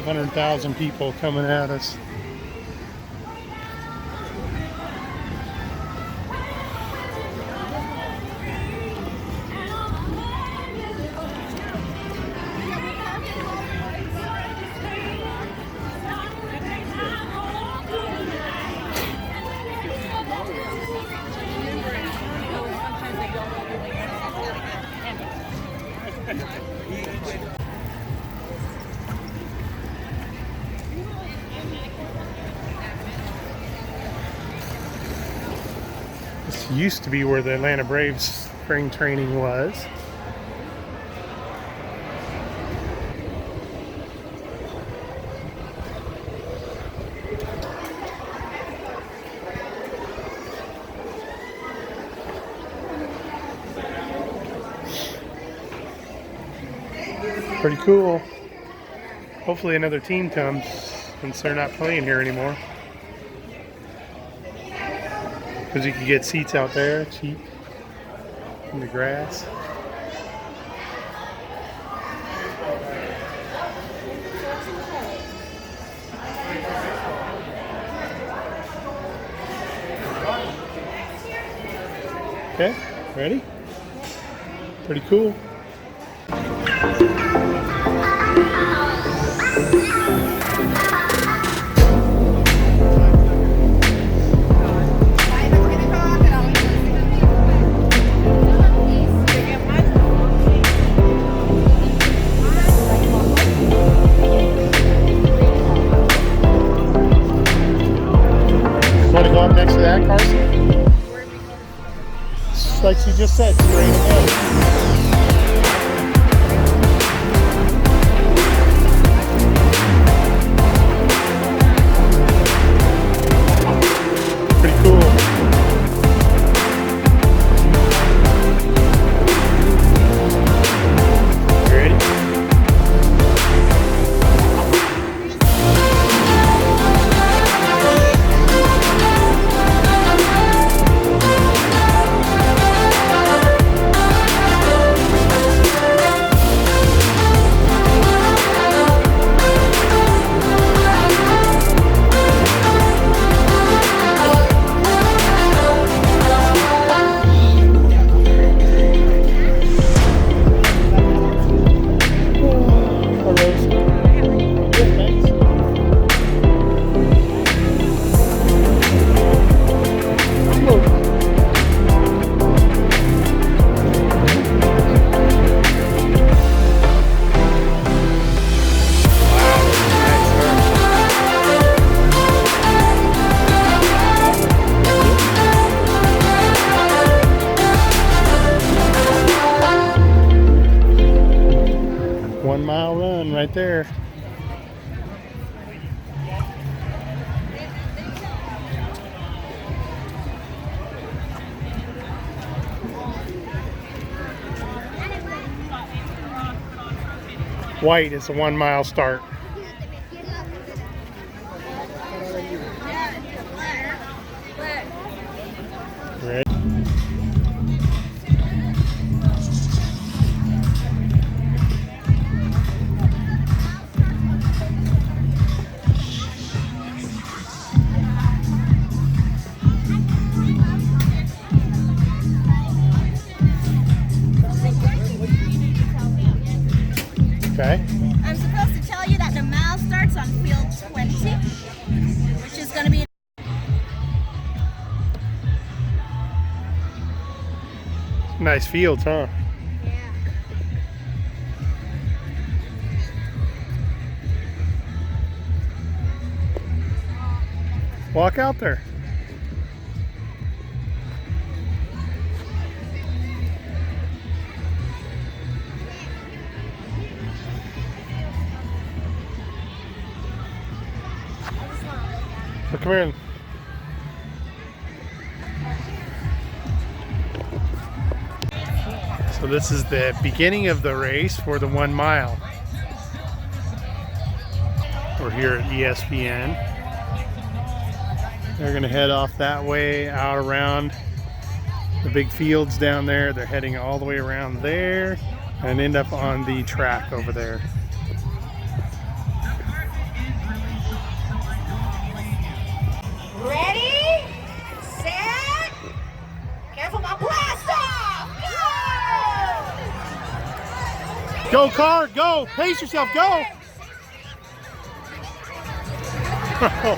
500,000 people coming at us. This used to be where the Atlanta Braves spring training was. Pretty cool. Hopefully another team comes since they're not playing here anymore. Because you can get seats out there cheap in the grass. Okay, ready? Pretty cool. Want to go up next to that, Carson? Just like she just said, straight ahead. Mile run right there. White is a 1 mile start. Ready? Okay. I'm supposed to tell you that the mile starts on field 20, which is going to be... Nice fields, huh? Yeah. Walk out there. So come here. So this is the beginning of the race for the 1 mile. We're here at ESPN. They're going to head off that way, out around the big fields down there. They're heading all the way around there and end up on the track over there. Go, car, go. Pace yourself, go.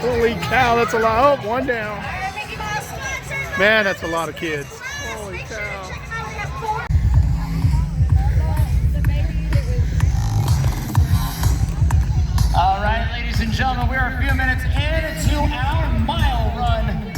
Holy cow, that's a lot. Oh, one down. Man, that's a lot of kids. Holy cow. All right, ladies and gentlemen, we're a few minutes into our mile run.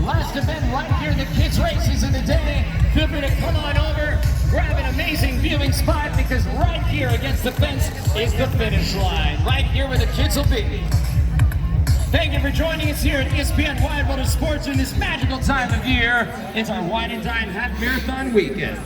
Last event right here, the kids' races of the day. Feel free to come on over, grab an amazing viewing spot, because right here against the fence is the finish line. Right here where the kids will be. Thank you for joining us here at ESPN Wide World of Sports in this magical time of year. It's our Wine and Dine Half Marathon Weekend.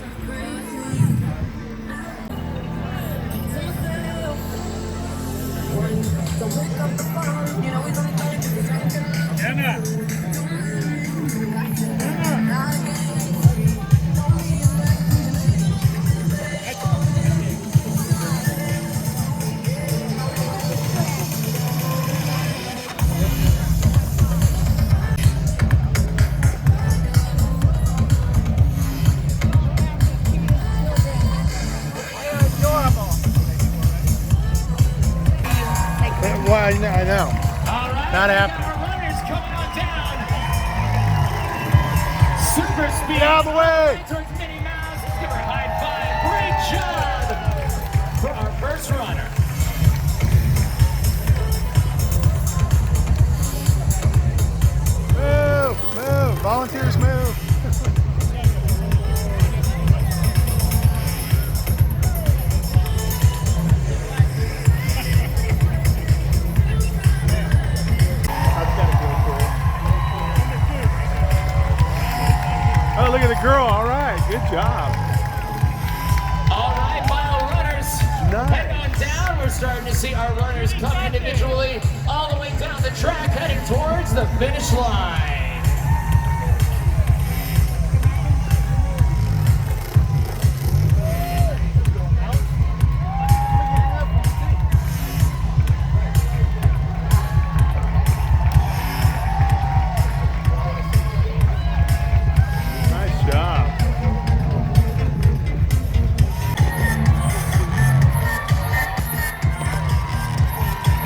Well, I know. All right, Not happy. our runners coming on down. Super speed. Get out of the way. Towards Minnie Mouse. Let's give her a high five. Great job for our first runner. Move, move. Volunteers, move. Oh, look at the girl. All right. Good job. All right, mile runners. Nice. Head on down. We're starting to see our runners come individually all the way down the track, heading towards the finish line.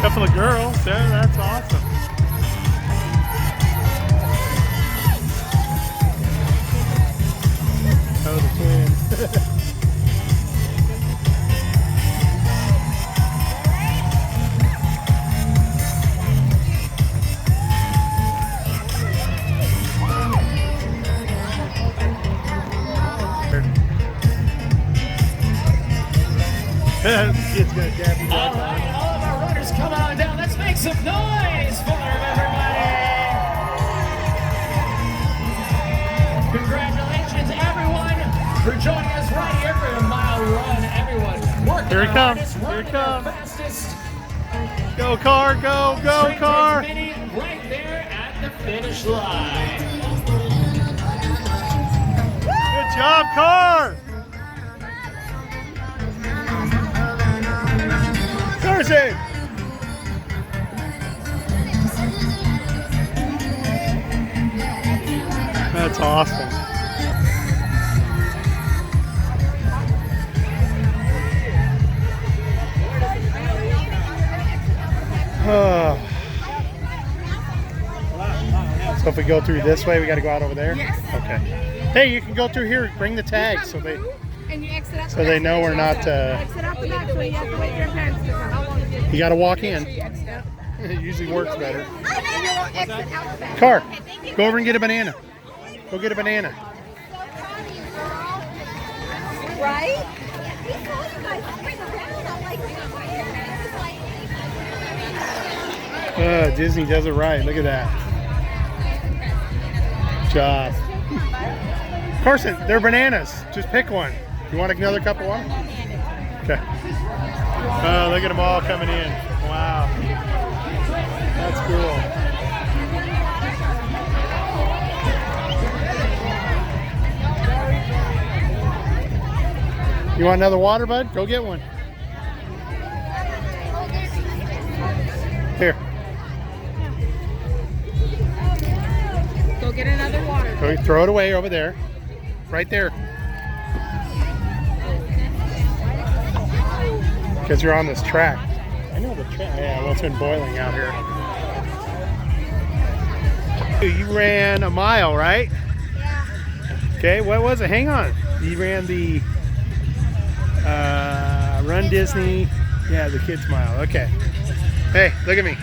Couple of girls, yeah, that's awesome. Oh, the twins. Kid's gonna dab you. All right, all of our runners come on down. Let's make some noise for them, everybody. Congratulations, everyone, for joining us right here for a mile run. Everyone, working Here it our comes. hardest, Here it working our comes. fastest. Go, car, go, go, Straight car. towards Minnie, right there at the finish line. Good job, car. Carson. That's awesome. So if we go through this way, we got to go out over there? Yes. Okay. Hey, you can go through here. Bring the tag so they And you exit out so they know we're not. exit out the back, so you have to wait for your parents to come. How long is it? You got to walk in. You exit out. It usually works better. And you won't exit out the back. Car, go over and get a banana. Go get a banana. Right? Disney does it right. Look at that. Good job. Carson, they're bananas. Just pick one. You want another cup of water? Okay. Oh, look at them all coming in. Wow. That's cool. You want another water, bud? Go get one. Here. Go get another water. Go throw it away over there. Right there. Because you're on this track. I know the track. Yeah, well, it's been boiling out here. You ran a mile, right? Yeah. Okay, what was it? Hang on. You ran the Run Kids Disney. Mile. Yeah, the kids mile. Okay. Hey, look at me.